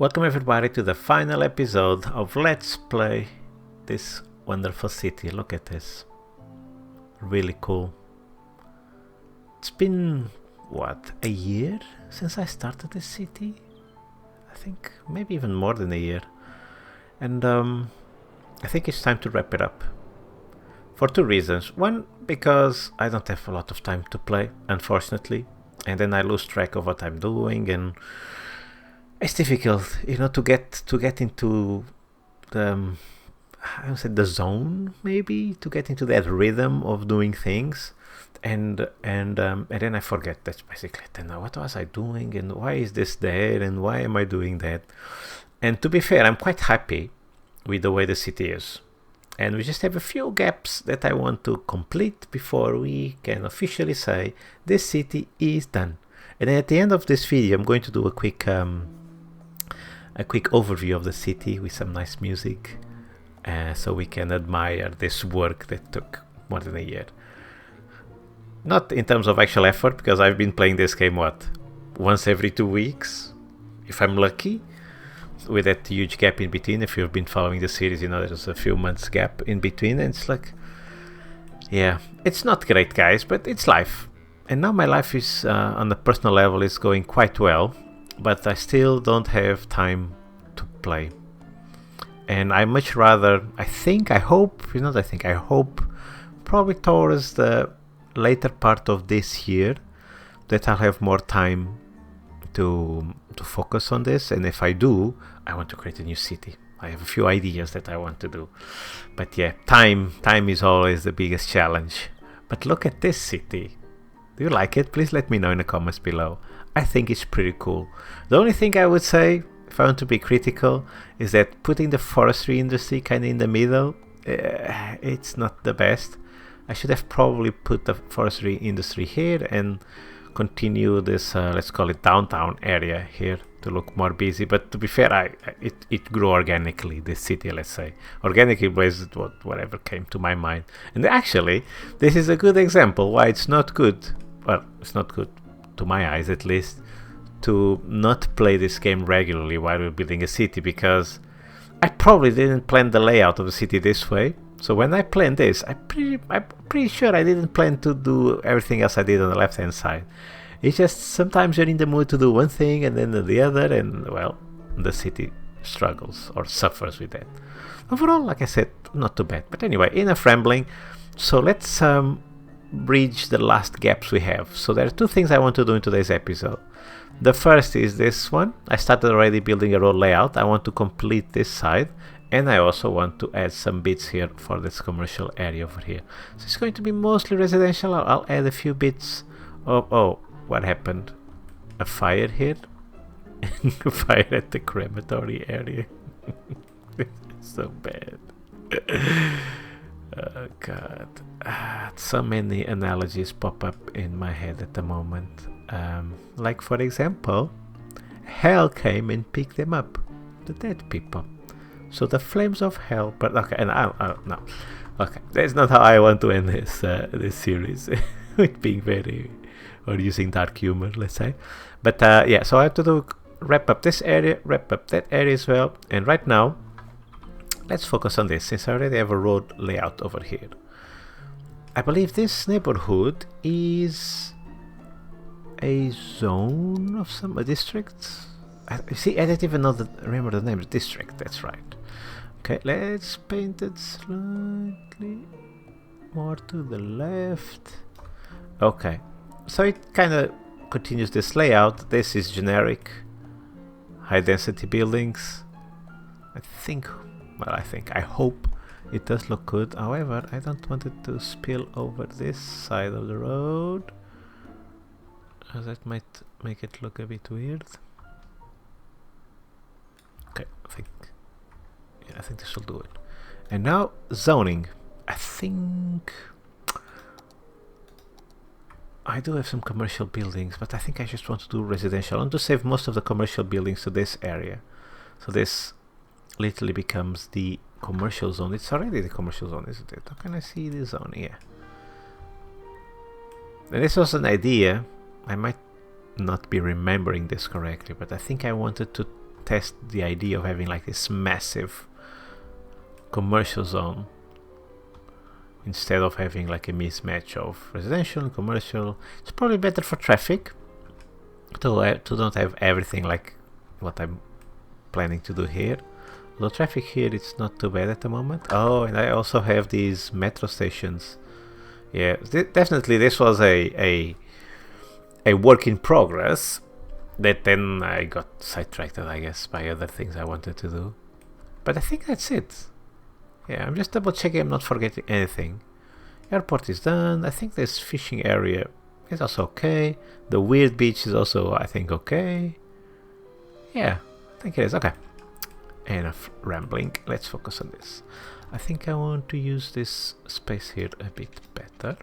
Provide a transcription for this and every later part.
Welcome everybody to the final episode of Let's Play this wonderful city. Look at this. Really cool. It's been, what, a year since I started this city? I think maybe even more than a year. And I think it's time to wrap it up. For two reasons. One, because I don't have a lot of time to play, unfortunately. And then I lose track of what I'm doing, and it's difficult, to get into the I would say the zone, maybe, to get into that rhythm of doing things, and then I forget. That's basically it. And what was I doing, and why is this there, and why am I doing that? And to be fair, I'm quite happy with the way the city is, and we just have a few gaps that I want to complete before we can officially say this city is done. And at the end of this video, I'm going to do a quick overview of the city with some nice music, so we can admire this work that took more than a year. Not in terms of actual effort, because I've been playing this game, once every 2 weeks, if I'm lucky, with that huge gap in between. If you've been following the series, there's a few months gap in between, and it's like, yeah, it's not great, guys, but it's life. And now my life is, on a personal level, is going quite well, but I still don't have time to play. And I much rather, I hope, probably towards the later part of this year, that I'll have more time to focus on this. And if I do, I want to create a new city. I have a few ideas that I want to do. But yeah, time is always the biggest challenge. But look at this city. Do you like it? Please let me know in the comments below. I think it's pretty cool. The only thing I would say, if I want to be critical, is that putting the forestry industry kind of in the middle, it's not the best. I should have probably put the forestry industry here and continue this, let's call it downtown area here, to look more busy. But to be fair, it grew organically, this city, let's say. Organically was whatever came to my mind. And actually, this is a good example why it's not good. Well, it's not good, to my eyes at least, to not play this game regularly while we're building a city, because I probably didn't plan the layout of the city this way. So when I planned this, I'm pretty sure I didn't plan to do everything else I did on the left hand side. It's just sometimes you're in the mood to do one thing and then the other, and well, the city struggles or suffers with that. Overall, like I said, not too bad. But anyway, enough rambling. So let's bridge the last gaps we have. So there are two things I want to do in today's episode. The first is this one. I started already building a road layout. I want to complete this side, and I also want to add some bits here for this commercial area over here. So it's going to be mostly residential. I'll add a few bits of, oh, what happened? A fire here? A fire at the crematory area. It's so bad. Oh god. So many analogies pop up in my head at the moment. Like, for example, hell came and picked them up, the dead people. So the flames of hell. But okay, and no, okay, that's not how I want to end this series. With being very, or using dark humor, let's say. But yeah, so I have to wrap up this area, wrap up that area as well. And right now, let's focus on this, since I already have a road layout over here. I believe this neighborhood is a zone of a district. See, I don't even remember the name. District, that's right. Okay, let's paint it slightly more to the left. Okay, so it kind of continues this layout. This is generic high density buildings. I hope it does look good. However, I don't want it to spill over this side of the road, as that might make it look a bit weird. Okay, I think this will do it. And now zoning. I think I do have some commercial buildings, but I think I just want to do residential. I want to save most of the commercial buildings to this area. So this literally becomes the commercial zone. It's already the commercial zone, isn't it? How can I see the zone here? And this was an idea. I might not be remembering this correctly, but I think I wanted to test the idea of having like this massive commercial zone instead of having like a mismatch of residential and commercial. It's probably better for traffic to don't have everything like what I'm planning to do here. The traffic here it's not too bad at the moment. Oh, and I also have these metro stations. Yeah, definitely this was a work in progress that then I got sidetracked, I guess, by other things I wanted to do. But I think that's it. Yeah, I'm just double checking I'm not forgetting anything. Airport is done. I think this fishing area is also okay. The weird beach is also, I think, okay. Yeah, I think it is. Okay. Enough rambling. Let's focus on this. I think I want to use this space here a bit better.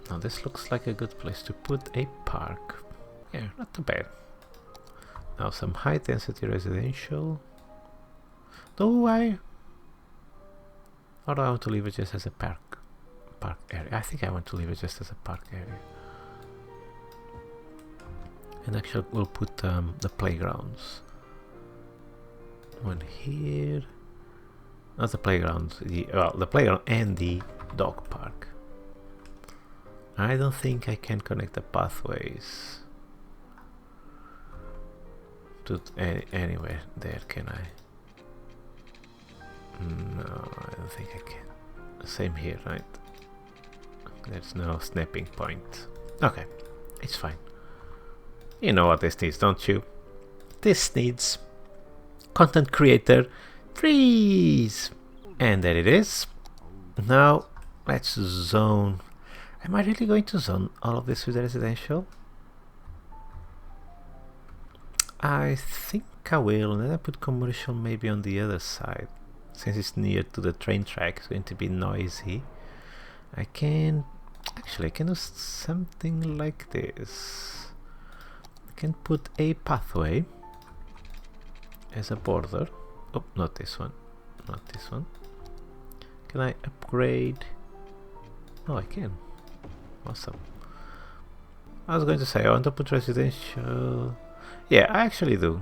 Now this looks like a good place to put a park. Yeah, not too bad. Now some high density residential. Do I? Or do I want to leave it just as a park area? I think I want to leave it just as a park area. And actually we'll put the playgrounds. One here. Not the playground, the playground and the dog park. I don't think I can connect the pathways to anywhere there, can I? No, I don't think I can. Same here, right? There's no snapping point. Okay, it's fine. You know what this needs, don't you? This needs content creator freeze! And there it is. Now let's zone. Am I really going to zone all of this with residential? I think I will, and then I put commercial maybe on the other side. Since it's near to the train track, it's going to be noisy. I can do something like this. I can put a pathway as a border. Oh, not this one. Not this one. Can I upgrade? Oh, I can. Awesome. I was going to say I want to put residential. Yeah, I actually do.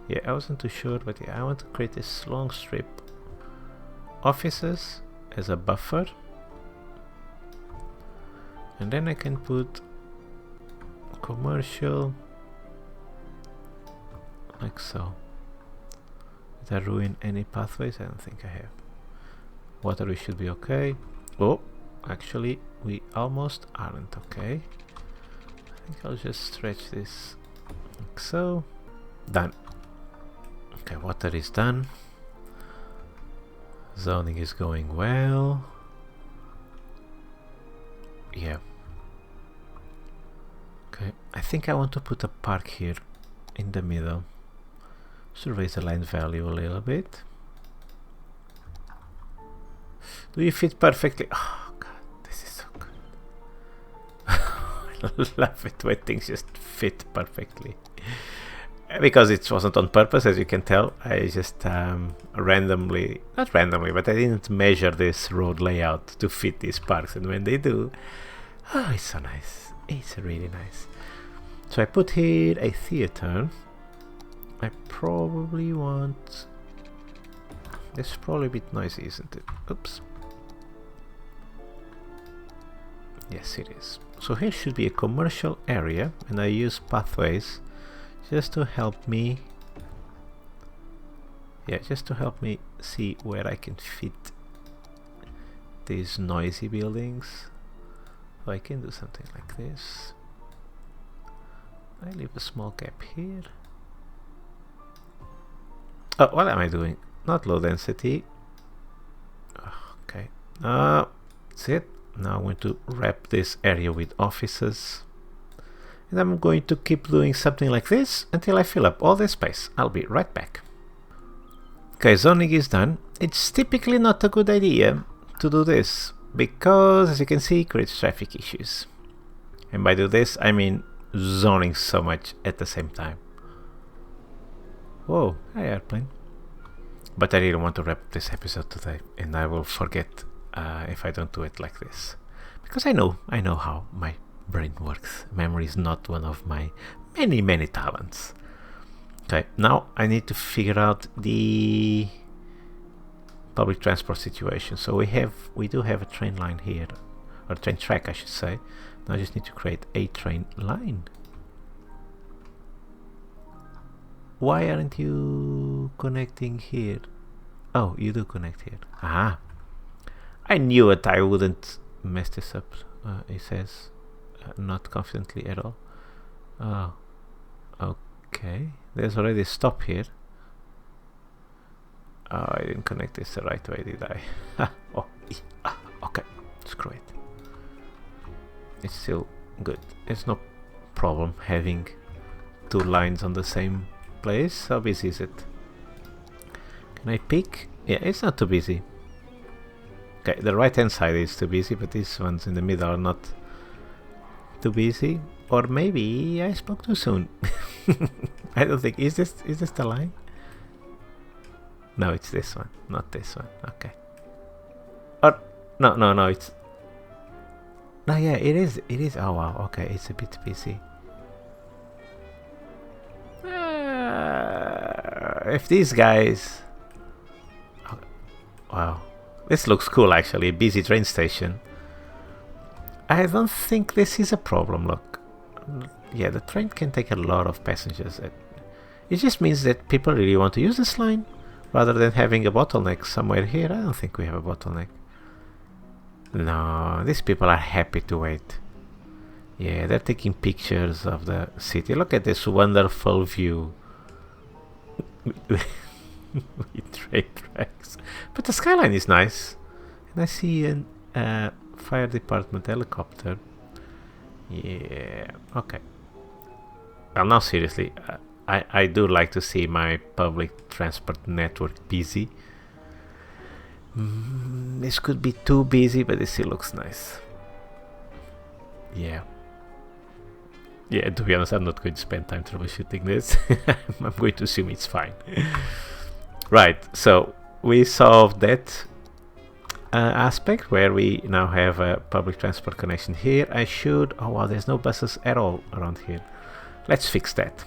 Yeah, I wasn't too sure, but yeah, I want to create this long strip. Offices as a buffer. And then I can put commercial like so. Did I ruin any pathways? I don't think I have. Water we should be okay. Oh, actually we almost aren't okay. I think I'll just stretch this like so. Done. Okay, water is done. Zoning is going well. Yeah. Okay, I think I want to put a park here in the middle. Should raise the line value a little bit. Do you fit perfectly? Oh god, this is so good. I love it when things just fit perfectly. Because it wasn't on purpose, as you can tell. I just randomly, not randomly, but I didn't measure this road layout to fit these parks, and when they do, oh, it's so nice. It's really nice. So I put here a theater. I probably want... This is probably a bit noisy, isn't it? Oops. Yes, it is. So here should be a commercial area, and I use pathways just to help me, just to help me see where I can fit these noisy buildings. So I can do something like this. I leave a small gap here. Oh, what am I doing? Not low density. Okay. That's it. Now I'm going to wrap this area with offices. And I'm going to keep doing something like this until I fill up all this space. I'll be right back. Okay, zoning is done. It's typically not a good idea to do this because, as you can see, it creates traffic issues. And by do this, I mean zoning so much at the same time. Whoa, hi airplane. But I didn't want to wrap this episode today, and I will forget if I don't do it like this. Because I know how my brain works. Memory is not one of my many talents. Okay, now I need to figure out the public transport situation. So we do have a train line here, or a train track I should say. Now I just need to create a train line. Why aren't you connecting here? Oh, you do connect here. Aha! I knew it, I wouldn't mess this up. It says not confidently at all. Oh, okay. There's already a stop here. Oh, I didn't connect this the right way, did I? Oh, okay. Screw it. It's still good. It's no problem having two lines on the same place. How busy is it? Can I pick? Yeah, it's not too busy. Okay, the right hand side is too busy, but these ones in the middle are not too busy. Or maybe I spoke too soon. I don't think. Is this the line? No, it's this one, not this one. Okay. Or no, it's no, yeah, it is. Oh wow, okay, it's a bit busy. If these guys, oh, wow, this looks cool actually. A busy train station. I don't think this is a problem. Look, yeah, the train can take a lot of passengers. It just means that people really want to use this line. Rather than having a bottleneck somewhere here. I don't think we have a bottleneck. No, these people are happy to wait. Yeah, they're taking pictures of the city. Look at this wonderful view. With train tracks. But the skyline is nice. And I see a fire department helicopter. Yeah, okay. Well, now seriously. I do like to see my public transport network busy. This could be too busy, but it still looks nice. Yeah. Yeah, to be honest, I'm not going to spend time troubleshooting this. I'm going to assume it's fine. Right, so we solved that aspect where we now have a public transport connection here. Oh wow, there's no buses at all around here. Let's fix that.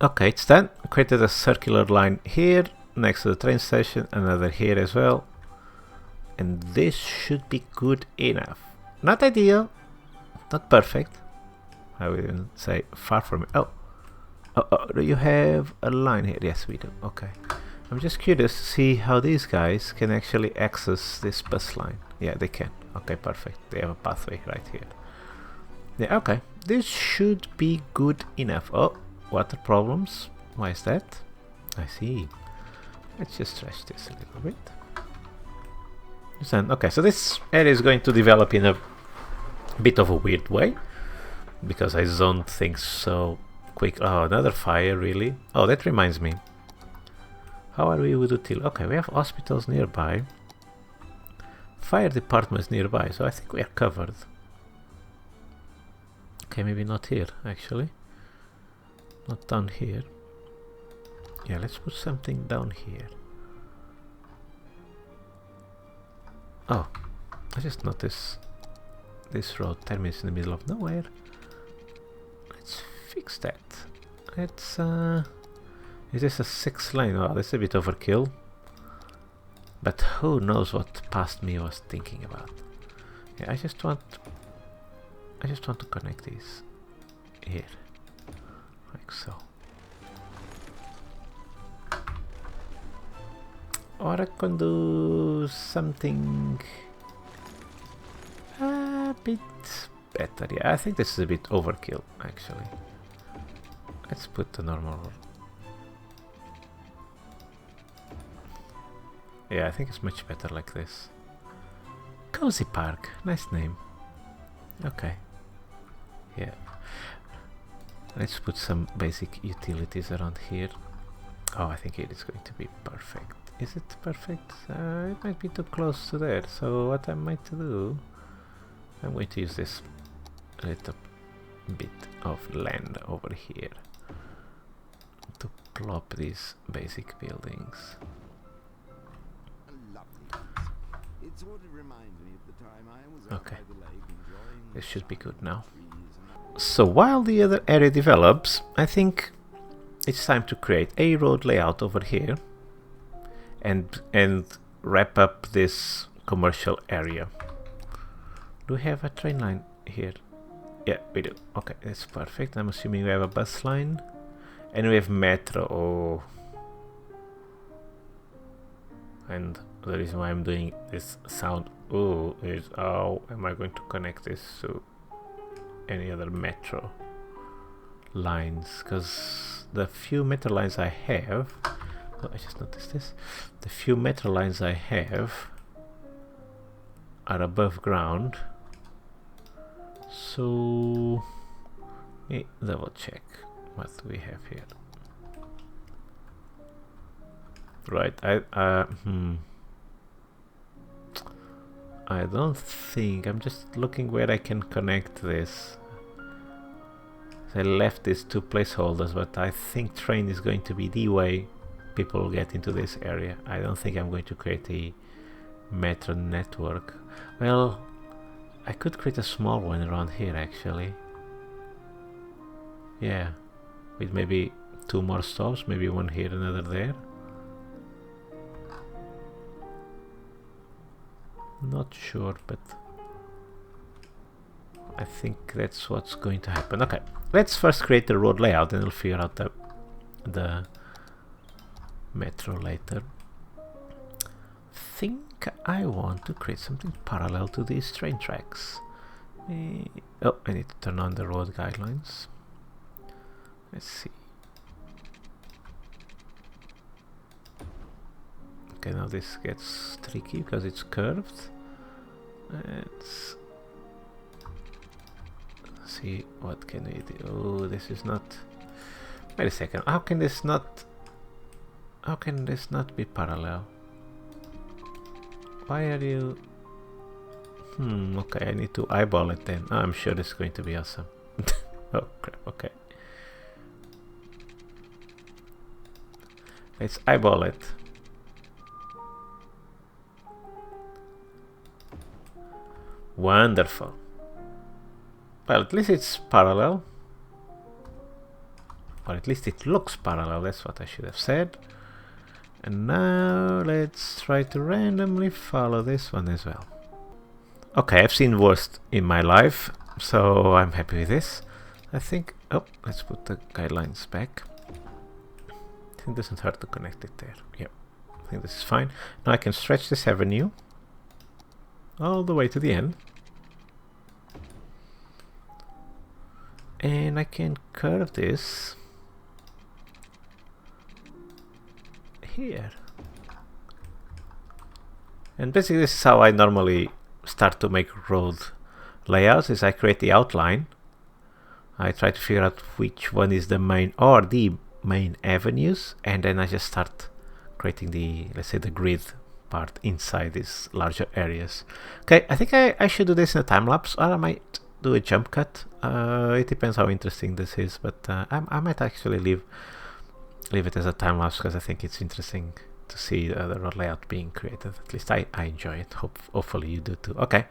Okay, it's done. Created a circular line here next to the train station, another here as well, and this should be good enough. Not ideal, not perfect. I would even say far from it. Oh, do you have a line here? Yes, we do. Okay, I'm just curious to see how these guys can actually access this bus line. Yeah, they can. Okay, perfect. They have a pathway right here. Yeah, okay. This should be good enough. Oh. Water problems. Why is that? I see. Let's just stretch this a little bit. Okay, so this area is going to develop in a bit of a weird way because I zoned things so quick. Oh, another fire, really? Oh, that reminds me. How are we with utility? Okay, we have hospitals nearby. Fire departments nearby, so I think we are covered. Okay, maybe not here, actually. Not down here. Yeah, let's put something down here. Oh, I just noticed this road terminates in the middle of nowhere. Let's fix that. Let's is this a 6 lane? Oh, that's a bit overkill. But who knows what past me was thinking about. Yeah, I just want to connect these here. Like so. Or I can do something a bit better. Yeah, I think this is a bit overkill actually. Let's put the normal. Yeah, I think it's much better like this. Cozy Park, nice name. Okay. Yeah. Let's put some basic utilities around here. Oh, I think it is going to be perfect. Is it perfect? It might be too close to there. So what I might do, I'm going to use this little bit of land over here to plop these basic buildings. Okay, this should be good now. So while the other area develops, I think it's time to create a road layout over here and wrap up this commercial area. Do we have a train line here? Yeah, we do. Okay, that's perfect. I'm assuming we have a bus line and we have metro. Oh. And the reason why I'm doing this sound is how am I going to connect this to any other metro lines? Because the few metro lines I have, oh, I just noticed this, the few metro lines I have are above ground. So let me double check what we have here. Right, I don't think, I'm just looking where I can connect this. I left these two placeholders, but I think train is going to be the way people get into this area. I don't think I'm going to create a metro network. Well, I could create a small one around here actually. Yeah, with maybe 2 more stops, maybe one here, another there. Not sure, but I think that's what's going to happen. Okay, let's first create the road layout and we'll figure out the metro later. Think I want to create something parallel to these train tracks. Oh, I need to turn on the road guidelines. Let's see. Okay, now this gets tricky because it's curved. Let's see what can we do. Oh, this is not. Wait a second. How can this not be parallel? Why are you? Okay, I need to eyeball it then. Oh, I'm sure this is going to be awesome. Oh crap. Okay. Let's eyeball it. Wonderful. Well, at least it's parallel. Or at least it looks parallel, that's what I should have said. And now let's try to randomly follow this one as well. Okay, I've seen worse in my life, so I'm happy with this. I think, oh, let's put the guidelines back. I think it doesn't hurt to connect it there. Yep, I think this is fine. Now I can stretch this avenue all the way to the end. And I can curve this here. And basically this is how I normally start to make road layouts, is I create the outline. I try to figure out which one is the main or the main avenues, and then I just start creating the, let's say, the grid part inside these larger areas. Okay, I think I should do this in a time lapse, or I might do a jump cut. It depends how interesting this is, but I might actually leave it as a time lapse because I think it's interesting to see the road layout being created. At least I enjoy it. Hopefully you do too. Okay,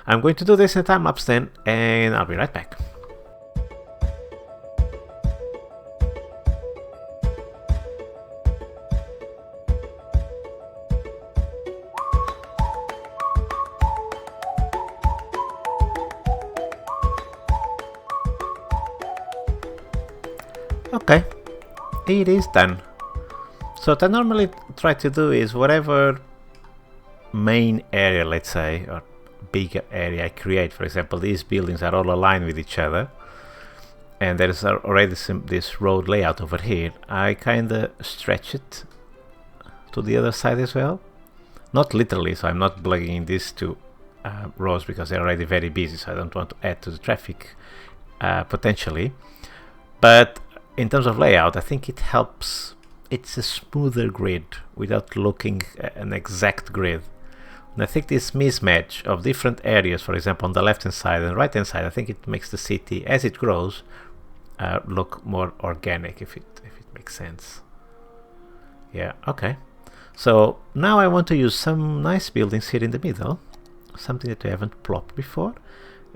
I'm going to do this in a time lapse then, and I'll be right back. Okay, it is done. So what I normally try to do is whatever main area, let's say, or bigger area I create, for example, these buildings are all aligned with each other, and there is already this road layout over here, I kind of stretch it to the other side as well. Not literally, so I'm not plugging in these two roads because they're already very busy, so I don't want to add to the traffic potentially. But in terms of layout, I think it helps. It's a smoother grid without looking at an exact grid. And I think this mismatch of different areas, for example, on the left hand side and right hand side, I think it makes the city, as it grows, look more organic, if it makes sense. Yeah, okay. So now I want to use some nice buildings here in the middle, something that we haven't plopped before.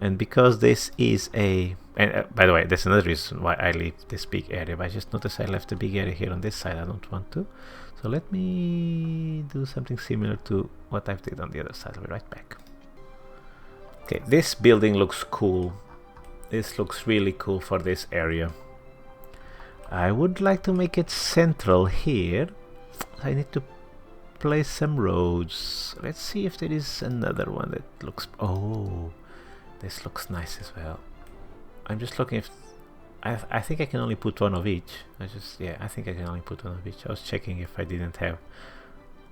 And because this is a and by the way, that's another reason why I leave this big area. But I just noticed I left a big area here on this side. I don't want to. So let me do something similar to what I've did on the other side. I'll be right back. Okay, this building looks cool. This looks really cool for this area. I would like to make it central here. I need to place some roads. Let's see if there is another one that looks... Oh, this looks nice as well. I'm just looking if... I think I can only put one of each. I think I can only put one of each. I was checking if I didn't have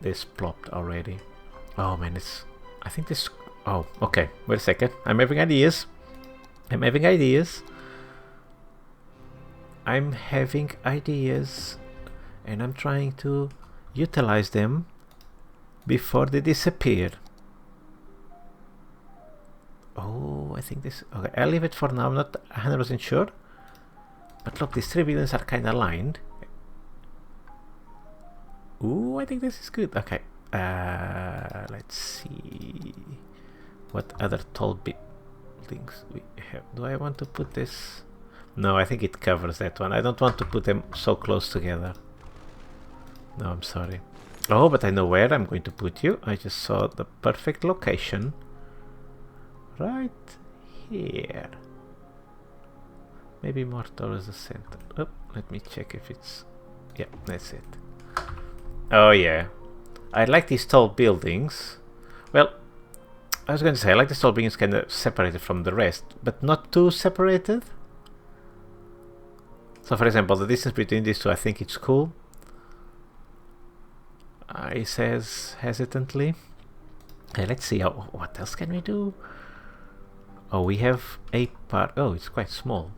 this plopped already. Oh man, I think this... Oh, okay. Wait a second. I'm having ideas. I'm having ideas. And I'm trying to utilize them before they disappear. Oh, I think this... Okay, I'll leave it for now. I'm not 100% sure. But look, these 3 buildings are kind of lined. Ooh, I think this is good. Okay. Let's see... What other tall buildings we have. Do I want to put this? No, I think it covers that one. I don't want to put them so close together. No, I'm sorry. Oh, but I know where I'm going to put you. I just saw the perfect location. Right here. Maybe more towards the center. Oh, let me check if it's... Yeah, that's it. Oh yeah. I like these tall buildings. Well, I was going to say, I like the tall buildings kind of separated from the rest, but not too separated. So for example, the distance between these two, I think it's cool. He says hesitantly. Hey, let's see, what else can we do? Oh, we have a part. Oh, it's quite small.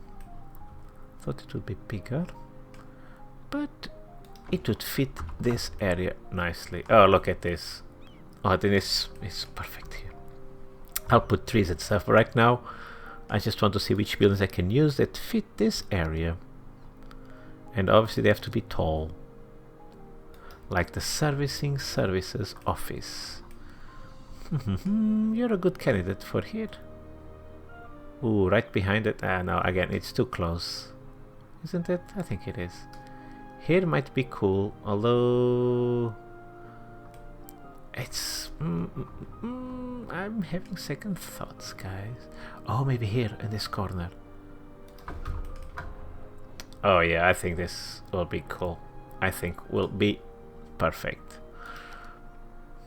Thought it would be bigger. But it would fit this area nicely. Oh, look at this. Oh, then it's perfect here. I'll put trees and stuff. Right now, I just want to see which buildings I can use that fit this area. And obviously they have to be tall. Like the servicing services office. You're a good candidate for here. Ooh, right behind it. No, again, it's too close. Isn't it? I think it is. Here might be cool, although... It's... I'm having second thoughts, guys. Oh, maybe here, in this corner. Oh yeah, I think this will be cool. I think will be perfect.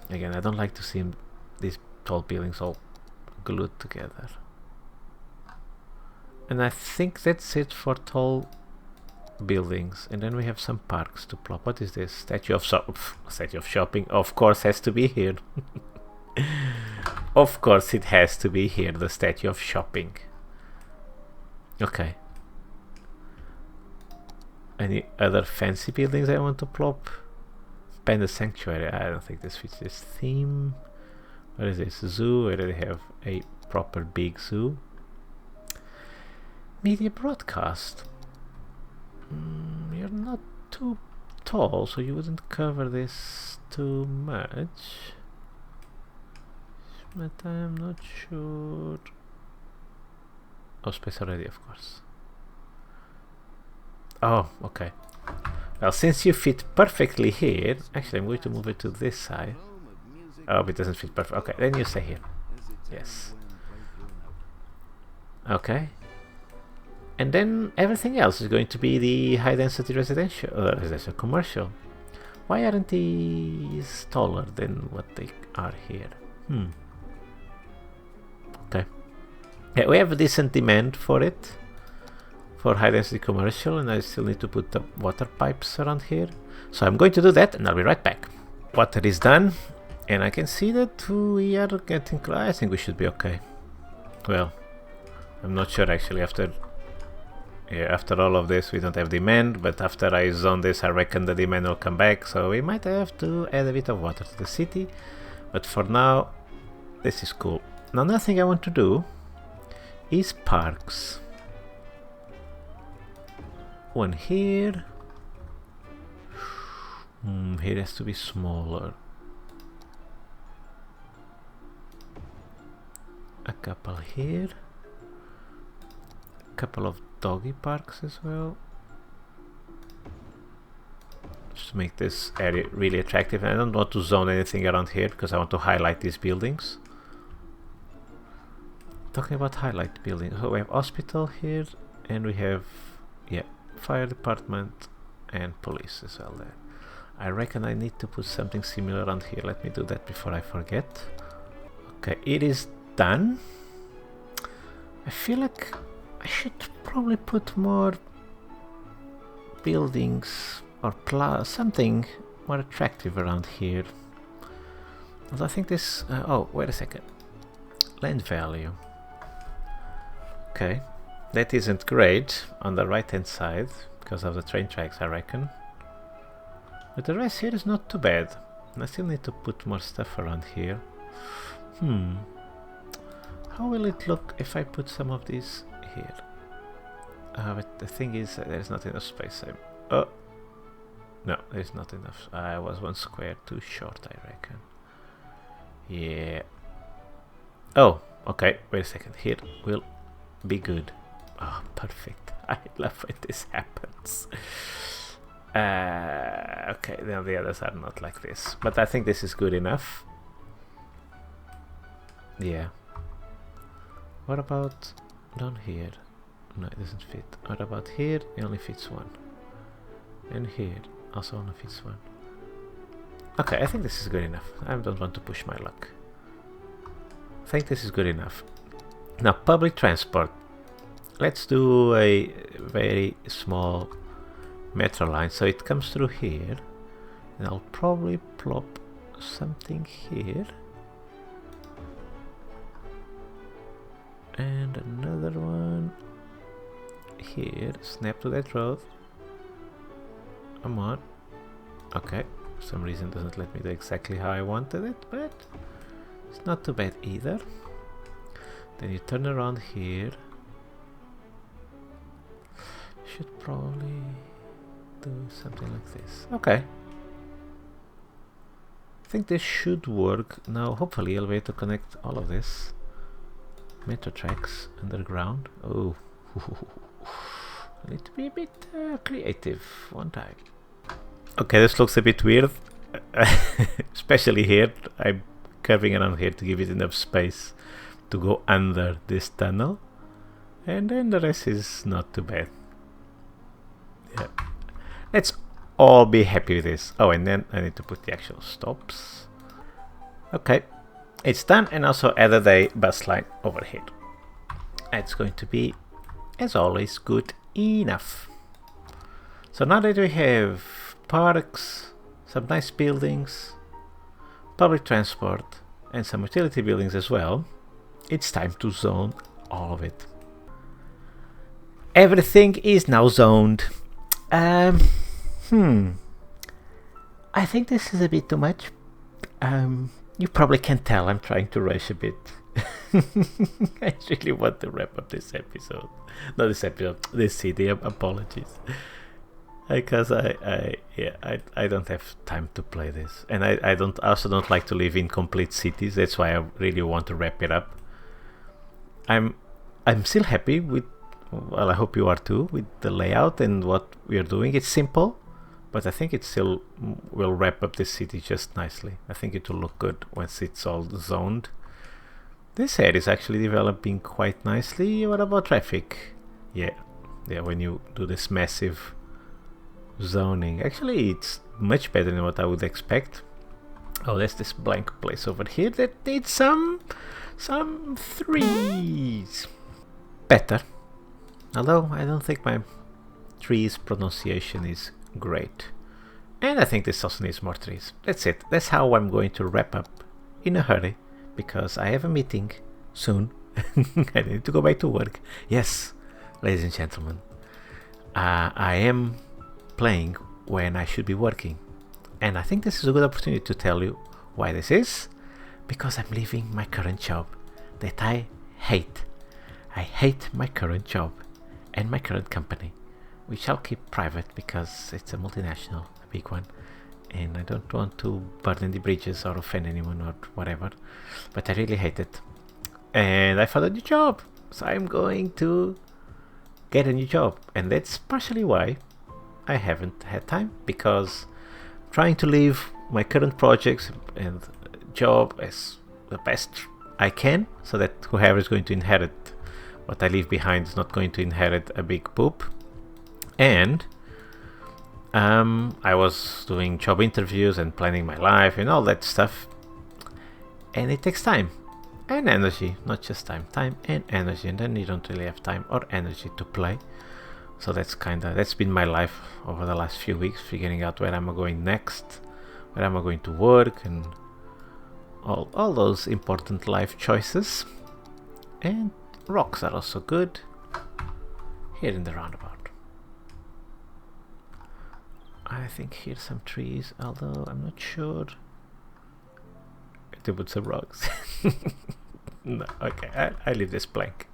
Again, I don't like to see these tall buildings all glued together. And I think that's it for tall buildings. And then we have some parks to plop. What is this? Statue of shopping. Of course has to be here. Of course it has to be here, the statue of shopping. Okay. Any other fancy buildings I want to plop? Panda Sanctuary. I don't think this fits this theme. What is this? Zoo. I already have a proper big zoo. Media broadcast. You're not too tall, so you wouldn't cover this too much. But I'm not sure. Oh, space already, of course. Oh, okay. Well, since you fit perfectly here, actually I'm going to move it to this side. Oh, but it doesn't fit perfect. Okay, then you stay here. Yes. Okay. And then everything else is going to be the high density residential commercial. Why aren't these taller than what they are here? Okay. Yeah, we have a decent demand for it. For high density commercial, and I still need to put the water pipes around here. So I'm going to do that and I'll be right back. Water is done and I can see that we are getting close. I think we should be okay. Well, I'm not sure actually. After all of this we don't have demand, but after I zone this I reckon the demand will come back, so we might have to add a bit of water to the city. But for now this is cool. Now another thing I want to do is parks. One here. Here has to be smaller. A couple here. A couple of doggy parks as well. Just to make this area really attractive. And I don't want to zone anything around here because I want to highlight these buildings. Talking about highlight buildings, so we have hospital here, and we have, yeah, fire department and police as well there. I reckon I need to put something similar around here. Let me do that before I forget. Okay, it is done. I feel like I should probably put more buildings or something more attractive around here. Although I think this... oh, wait a second. Land value. Okay, that isn't great on the right hand side because of the train tracks, I reckon. But the rest here is not too bad. I still need to put more stuff around here. How will it look if I put some of these here? But the thing is, there's not enough space. Oh! No, there's not enough. I was one square too short, I reckon. Yeah. Oh, okay, wait a second. Here will be good. Oh, perfect. I love when this happens. Okay, now the others are not like this. But I think this is good enough. Yeah. What about down here? No, it doesn't fit. What about here? It only fits one. And here also only fits one. Okay, I think this is good enough. I don't want to push my luck. I think this is good enough. Now, public transport. Let's do a very small metro line. So it comes through here. And I'll probably plop something here. And another one here. Snap to that road. Come on. Okay. For some reason it doesn't let me do exactly how I wanted it, but it's not too bad either. Then you turn around here. Should probably do something like this. Okay. I think this should work. Now hopefully I'll be able to connect all of this. Metro tracks underground. Oh. I need to be a bit creative one time. Okay, this looks a bit weird. Especially here. I'm curving around here to give it enough space to go under this tunnel. And then the rest is not too bad. Yeah. Let's all be happy with this. Oh, and then I need to put the actual stops. Okay, it's done, and also added a bus line over here. It's going to be, as always, good enough. So now that we have parks, some nice buildings, public transport, and some utility buildings as well, it's time to zone all of it. Everything is now zoned. I think this is a bit too much. You probably can tell I'm trying to rush a bit. I really want to wrap up this episode. Not this episode, this CD, apologies. Because I don't have time to play this. And I also don't like to live in complete cities. That's why I really want to wrap it up. I'm still happy with, well, I hope you are too, with the layout and what we are doing. It's simple, but I think it still will wrap up this city just nicely. I think it will look good once it's all zoned. This area is actually developing quite nicely. What about traffic? Yeah, when you do this massive zoning. Actually, it's much better than what I would expect. Oh, there's this blank place over here that needs some threes. Better. Although I don't think my trees pronunciation is great. And I think this also needs more trees. That's it. That's how I'm going to wrap up in a hurry, because I have a meeting soon. I need to go back to work. Yes, ladies and gentlemen, I am playing when I should be working. And I think this is a good opportunity to tell you why this is. Because I'm leaving my current job that I hate. I hate my current job and my current company, which I'll keep private because it's a multinational, a big one, and I don't want to burn any bridges or offend anyone or whatever, but I really hate it. And I found a new job, so I'm going to get a new job, and that's partially why I haven't had time, because trying to leave my current projects and job as the best I can, so that whoever is going to inherit what I leave behind is not going to inherit a big poop. And I was doing job interviews and planning my life and all that stuff, and it takes time and energy, not just time and energy, and then you don't really have time or energy to play. So that's been my life over the last few weeks, figuring out where I'm going next, where am I going to work, and all those important life choices. And rocks are also good here in the roundabout. I think here's some trees, although I'm not sure to put some rocks. No, okay, I leave this blank.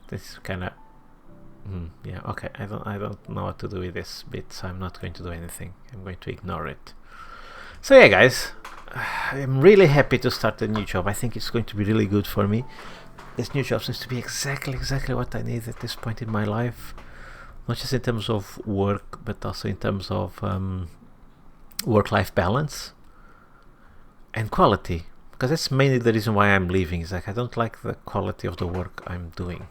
This is kind of yeah, okay, I don't know what to do with this bit, so I'm not going to do anything. I'm going to ignore it. So yeah, guys, I'm really happy to start a new job. I think it's going to be really good for me. This new job seems to be exactly what I need at this point in my life, not just in terms of work, but also in terms of work-life balance and quality, because that's mainly the reason why I'm leaving. Is like I don't like the quality of the work I'm doing,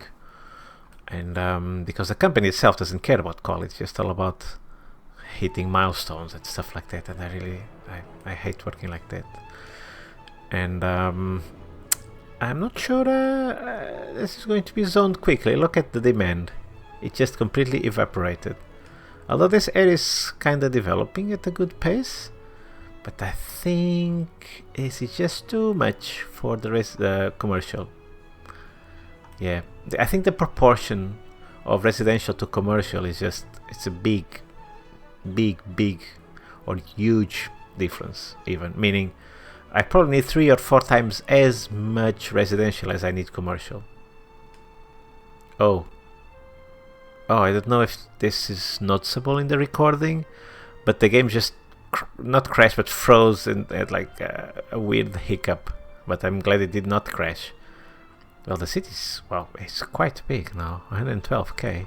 and because the company itself doesn't care about quality, it's just all about hitting milestones and stuff like that, and I hate working like that. And I'm not sure this is going to be zoned quickly. Look at the demand, it just completely evaporated. Although this area is kind of developing at a good pace, but I think this is just too much for the commercial. Yeah, I think the proportion of residential to commercial is just, it's a big or huge difference, even, meaning I probably need 3 or 4 times as much residential as I need commercial. Oh, I don't know if this is noticeable in the recording, but the game just not crashed but froze and had like a weird hiccup, but I'm glad it did not crash. Well, the city's, well, it's quite big now, 112k.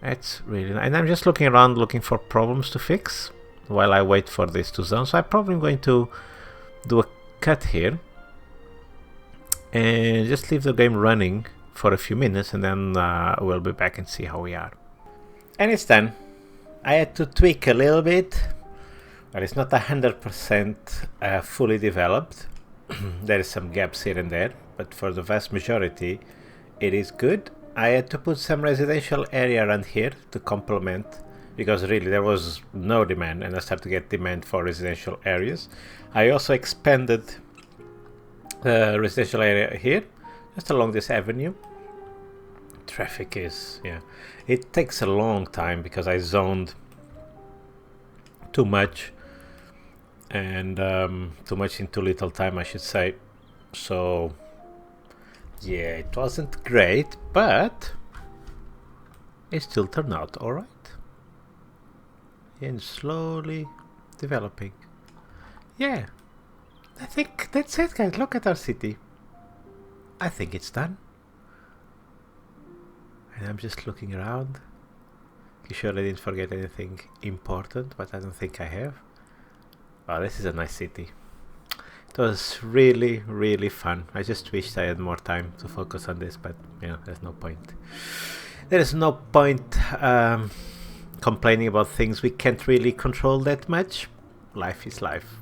That's really nice. And I'm just looking around looking for problems to fix while I wait for this to zone. So I'm probably going to do a cut here and just leave the game running for a few minutes, and then we'll be back and see how we are. And it's done. I had to tweak a little bit, but it's not 100% fully developed. There is some gaps here and there, but for the vast majority it is good. I had to put some residential area around here to complement, because really there was no demand, and I started to get demand for residential areas. I also expanded the residential area here, just along this avenue. Traffic is, yeah, it takes a long time because I zoned too much, and too much in too little time, I should say. So yeah, it wasn't great, but it still turned out alright. And slowly developing. Yeah, I think that's it, guys. Look at our city. I think it's done. And I'm just looking around. You sure I didn't forget anything important, but I don't think I have. Wow, this is a nice city. It was really fun. I just wished I had more time to focus on this, but you know, there's no point. There is no point complaining about things we can't really control that much. Life is life.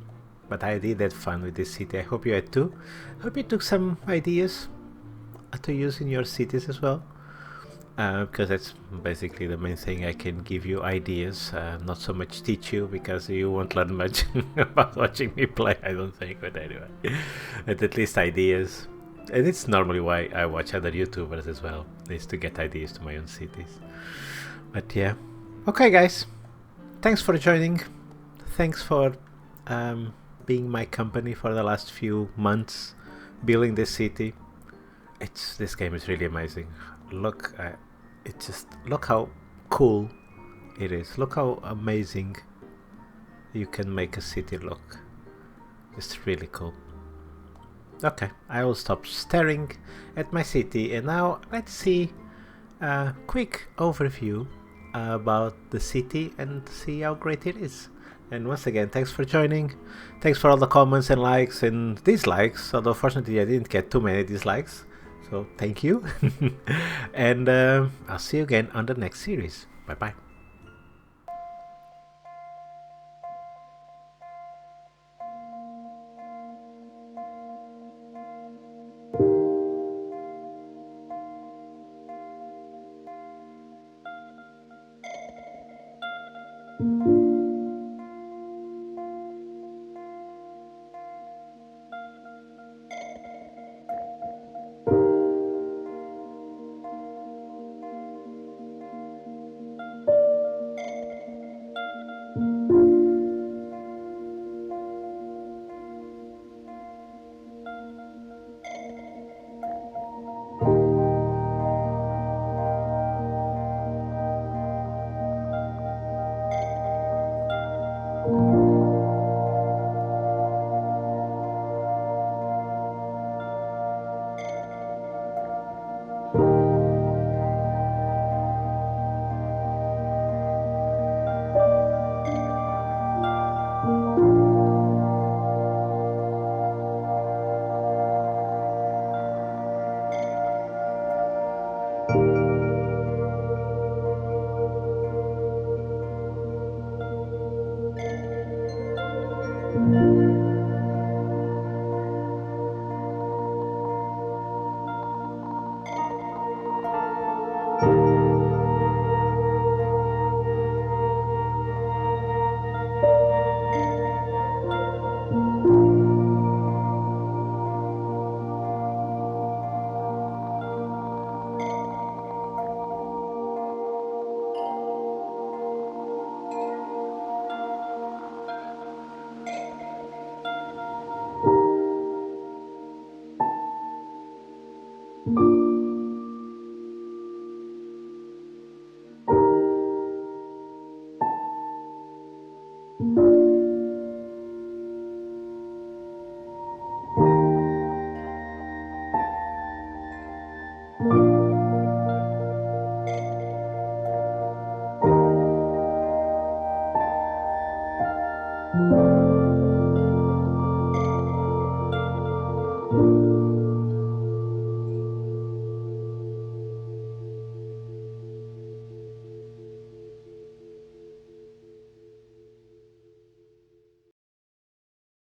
But I did have fun with this city. I hope you had too. I hope you took some ideas to use in your cities as well. Because that's basically the main thing. I can give you ideas, not so much teach you, because you won't learn much about watching me play, I don't think, but anyway. But at least ideas. And it's normally why I watch other YouTubers as well, is to get ideas to my own cities. But yeah. Okay, guys. Thanks for joining. Thanks for being my company for the last few months, building this city. This game is really amazing. Look how cool it is. Look how amazing you can make a city look. It's really cool. Okay, I will stop staring at my city, and now let's see a quick overview about the city and see how great it is. And once again, thanks for joining. Thanks for all the comments and likes and dislikes. Although fortunately, I didn't get too many dislikes, so thank you. And I'll see you again on the next series. Bye bye.